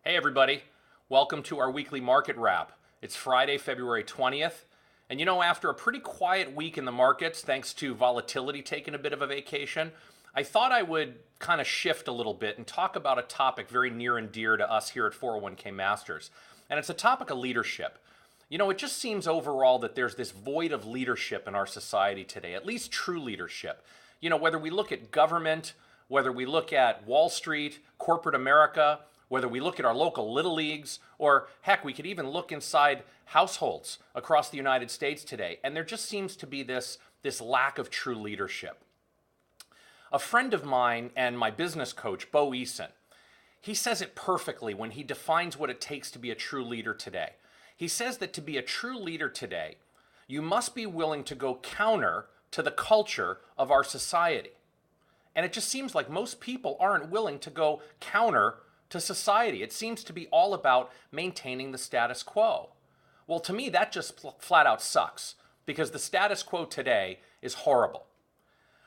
Hey everybody, welcome to our weekly market wrap. It's Friday, February 20th, and after a pretty quiet week in the markets, thanks to volatility taking a bit of a vacation, I thought I would kind of shift a little bit and talk about a topic very near and dear to us here at 401k Masters, and it's a topic of leadership. It just seems overall that there's this void of leadership in our society today, at least true leadership. Whether we look at government, whether we look at Wall Street, corporate America, whether we look at our local little leagues, or heck, we could even look inside households across the United States today, and there just seems to be this lack of true leadership. A friend of mine and my business coach, Bo Eason, he says it perfectly when he defines what it takes to be a true leader today. He says that to be a true leader today, you must be willing to go counter to the culture of our society. And it just seems like most people aren't willing to go counter to society. It seems to be all about maintaining the status quo. Well, to me, that just flat out sucks, because the status quo today is horrible.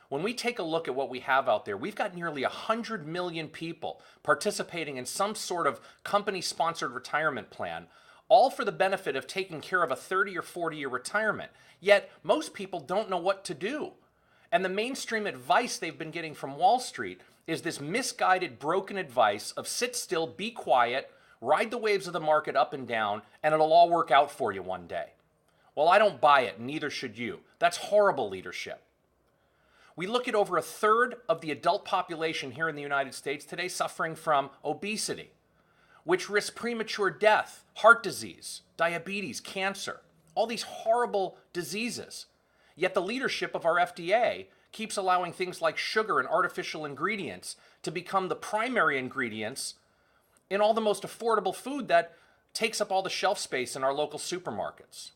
When we take a look at what we have out there, we've got nearly 100 million people participating in some sort of company-sponsored retirement plan, all for the benefit of taking care of a 30 or 40-year retirement. Yet, most people don't know what to do. And the mainstream advice they've been getting from Wall Street is this misguided, broken advice of sit still, be quiet, ride the waves of the market up and down, and it'll all work out for you one day. Well, I don't buy it, and neither should you. That's horrible leadership. We look at over a third of the adult population here in the United States today suffering from obesity, which risks premature death, heart disease, diabetes, cancer, all these horrible diseases. Yet the leadership of our FDA keeps allowing things like sugar and artificial ingredients to become the primary ingredients in all the most affordable food that takes up all the shelf space in our local supermarkets.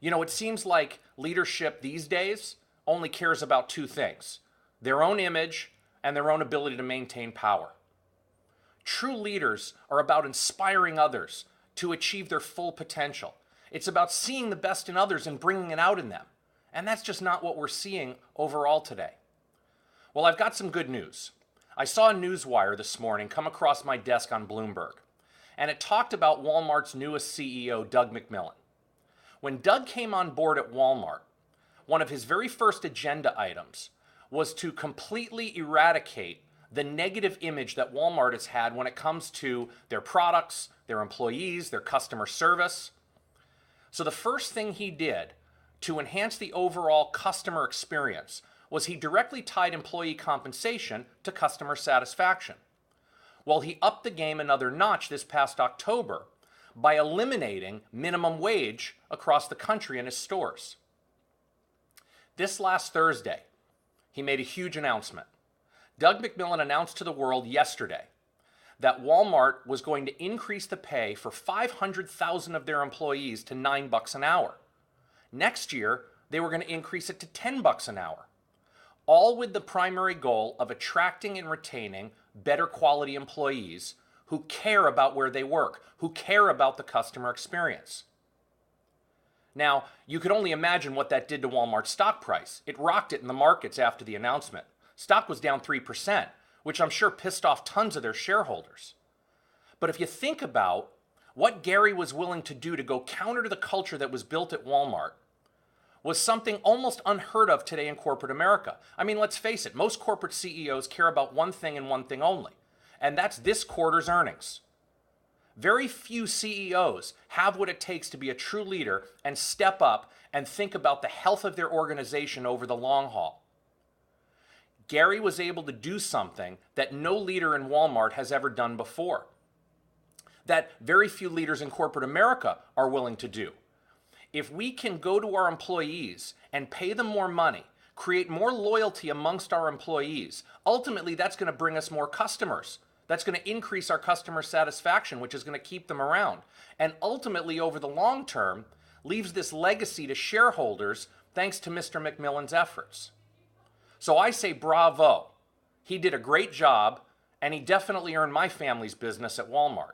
It seems like leadership these days only cares about two things: their own image and their own ability to maintain power. True leaders are about inspiring others to achieve their full potential. It's about seeing the best in others and bringing it out in them. And that's just not what we're seeing overall today. Well, I've got some good news. I saw a newswire this morning come across my desk on Bloomberg, and it talked about Walmart's newest CEO, Doug McMillon. When Doug came on board at Walmart, one of his very first agenda items was to completely eradicate the negative image that Walmart has had when it comes to their products, their employees, their customer service. So the first thing he did to enhance the overall customer experience was he directly tied employee compensation to customer satisfaction. Well, he upped the game another notch this past October by eliminating minimum wage across the country in his stores. This last Thursday, he made a huge announcement. Doug McMillon announced to the world yesterday that Walmart was going to increase the pay for 500,000 of their employees to $9 an hour. Next year, they were going to increase it to $10 an hour, all with the primary goal of attracting and retaining better quality employees who care about where they work, who care about the customer experience. Now, you could only imagine what that did to Walmart's stock price. It rocked it in the markets after the announcement. Stock was down 3%, which I'm sure pissed off tons of their shareholders. But if you think about what Gary was willing to do to go counter to the culture that was built at Walmart, was something almost unheard of today in corporate America. I mean, let's face it, most corporate CEOs care about one thing and one thing only, and that's this quarter's earnings. Very few CEOs have what it takes to be a true leader and step up and think about the health of their organization over the long haul. Gary was able to do something that no leader in Walmart has ever done before, that very few leaders in corporate America are willing to do. If we can go to our employees and pay them more money, create more loyalty amongst our employees, ultimately that's going to bring us more customers. That's going to increase our customer satisfaction, which is going to keep them around. And ultimately, over the long term, leaves this legacy to shareholders thanks to Mr. McMillon's efforts. So I say bravo. He did a great job, and he definitely earned my family's business at Walmart.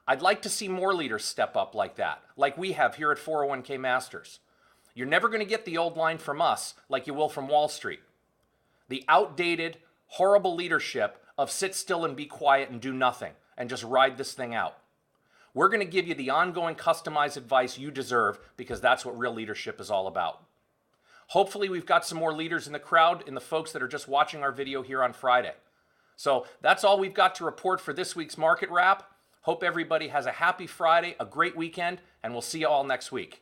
I'd like to see more leaders step up like that, like we have here at 401k Masters. You're never going to get the old line from us like you will from Wall Street. The outdated, horrible leadership of sit still and be quiet and do nothing. and just ride this thing out. We're going to give you the ongoing customized advice you deserve because that's what real leadership is all about. Hopefully we've got some more leaders in the crowd and the folks that are just watching our video here on Friday. So that's all we've got to report for this week's Market Wrap. Hope everybody has a happy Friday, a great weekend, and we'll see you all next week.